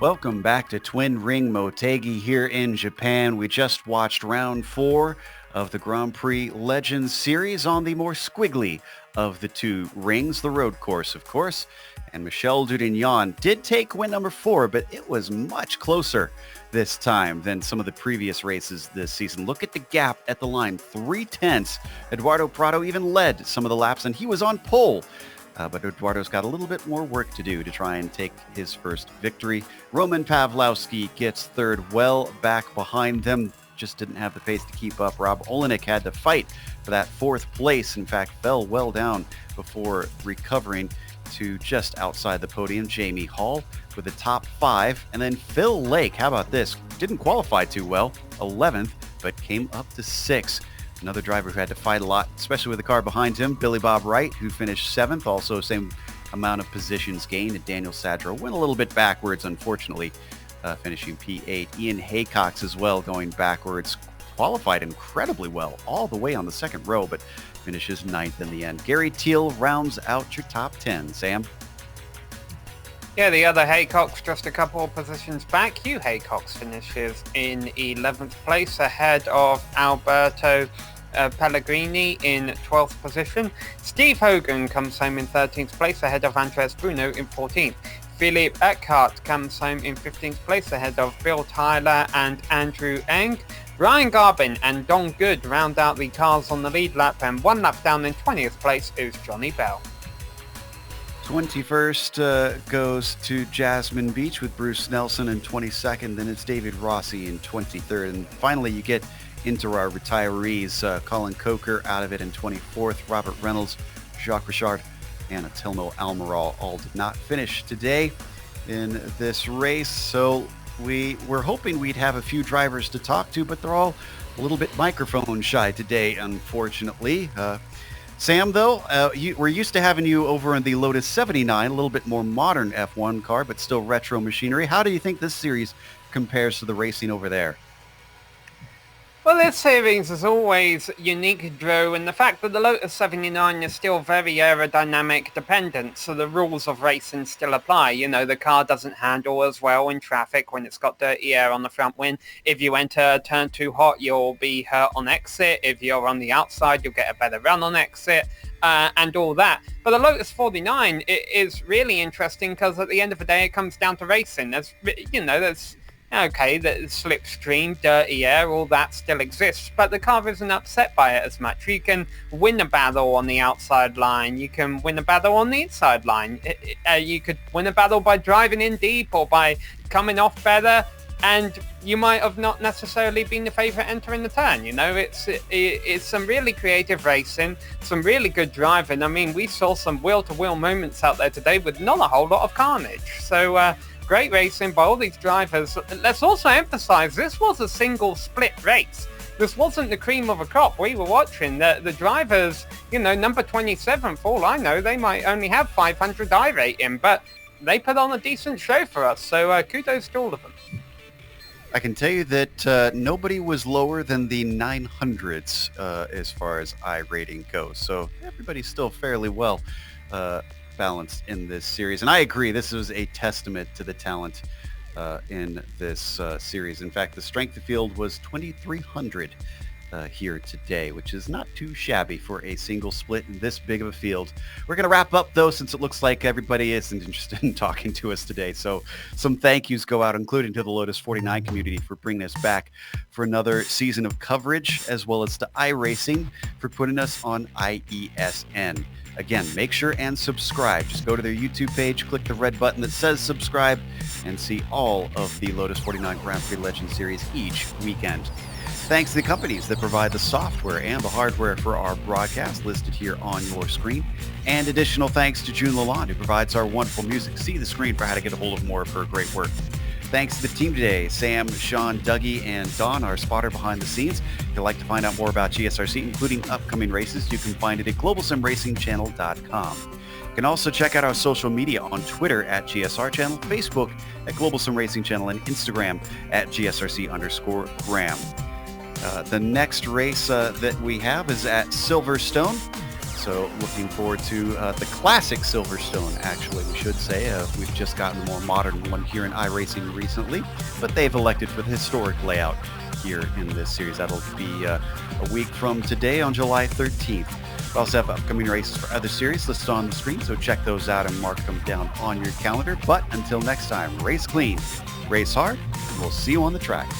Welcome back to Twin Ring Motegi here in Japan. We just watched round 4 of the Grand Prix Legends series on the more squiggly of the two rings, the road course, of course. And Michel Dudignan did take win number 4, but it was much closer this time than some of the previous races this season. Look at the gap at the line, 3/10. Eduardo Prado even led some of the laps, and he was on pole. But Eduardo's got a little bit more work to do to try and take his first victory. Roman Pawlowski gets third, well back behind them. Just didn't have the pace to keep up. Rob Olenek had to fight for that 4th place. In fact, fell well down before recovering to just outside the podium. Jamie Hall with the top 5. And then Phil Lake, how about this? Didn't qualify too well, 11th, but came up to 6th. Another driver who had to fight a lot, especially with the car behind him, Billy Bob Wright, who finished 7th, also same amount of positions gained. And Daniel Sadro went a little bit backwards, unfortunately, finishing P8. Ian Haycox as well going backwards, qualified incredibly well all the way on the 2nd row, but finishes 9th in the end. Gary Teal rounds out your top 10. Sam? Yeah, the other Haycox just a couple of positions back. Hugh Haycox finishes in 11th place ahead of Alberto Pellegrini in 12th position. Steve Hogan comes home in 13th place ahead of Andres Bruno in 14th. Philippe Eckhart comes home in 15th place ahead of Bill Tyler and Andrew Eng. Ryan Garbin and Don Good round out the cars on the lead lap, and one lap down in 20th place is Johnny Bell. 21st goes to Jasmine Beach with Bruce Nelson in 22nd. Then it's David Rossi in 23rd. And finally, you get into our retirees. Colin Coker out of it in 24th. Robert Reynolds, Jacques Richard, and Atilmo Almiral all did not finish today in this race. So we were hoping we'd have a few drivers to talk to, but they're all a little bit microphone shy today, unfortunately. Sam, though, we're used to having you over in the Lotus 79, a little bit more modern F1 car, but still retro machinery. How do you think this series compares to the racing over there? Well, this series is always unique, Drew, and the fact that the Lotus 79 is still very aerodynamic dependent, so the rules of racing still apply. You know, the car doesn't handle as well in traffic when it's got dirty air on the front wing. If you enter a turn too hot, you'll be hurt on exit. If you're on the outside, you'll get a better run on exit, and all that. But the Lotus 49 is really interesting because at the end of the day, it comes down to racing. There's okay, the slipstream, dirty air, all that still exists, but the car isn't upset by it as much. You can win a battle on the outside line, you can win a battle on the inside line, you could win a battle by driving in deep or by coming off better, and you might have not necessarily been the favourite entering the turn. You know, it's some really creative racing, some really good driving. I mean, we saw some wheel-to-wheel moments out there today with not a whole lot of carnage. So, great racing by all these drivers. Let's also emphasize this was a single split race. This wasn't the cream of a crop. We were watching the drivers, you know, number 27, for all I know, they might only have 500 I rating, but they put on a decent show for us. So kudos to all of them. I can tell you that nobody was lower than the 900s as far as I rating goes. So everybody's still fairly well balanced in this series. And I agree, this was a testament to the talent in this series. In fact, the strength of field was 2,300 here today, which is not too shabby for a single split in this big of a field. We're going to wrap up, though, since it looks like everybody isn't interested in talking to us today. So some thank yous go out, including to the Lotus 49 community for bringing us back for another season of coverage, as well as to iRacing for putting us on IESN. Again, make sure and subscribe. Just go to their YouTube page, click the red button that says subscribe, and see all of the Lotus 49 Grand Prix Legends series each weekend. Thanks to the companies that provide the software and the hardware for our broadcast listed here on your screen. And additional thanks to June Lalonde, who provides our wonderful music. See the screen for how to get a hold of more of her great work. Thanks to the team today, Sam, Sean, Dougie, and Don, our spotter behind the scenes. If you'd like to find out more about GSRC, including upcoming races, you can find it at globalsimracingchannel.com. You can also check out our social media on Twitter at GSR Channel, Facebook at Global Sim Racing Channel, and Instagram at GSRC_Graham. The next race that we have is at Silverstone. So looking forward to the classic Silverstone, actually, we should say. We've just gotten a more modern one here in iRacing recently, but they've elected for the historic layout here in this series. That'll be a week from today on July 13th. We also have upcoming races for other series listed on the screen, so check those out and mark them down on your calendar. But until next time, race clean, race hard, and we'll see you on the track.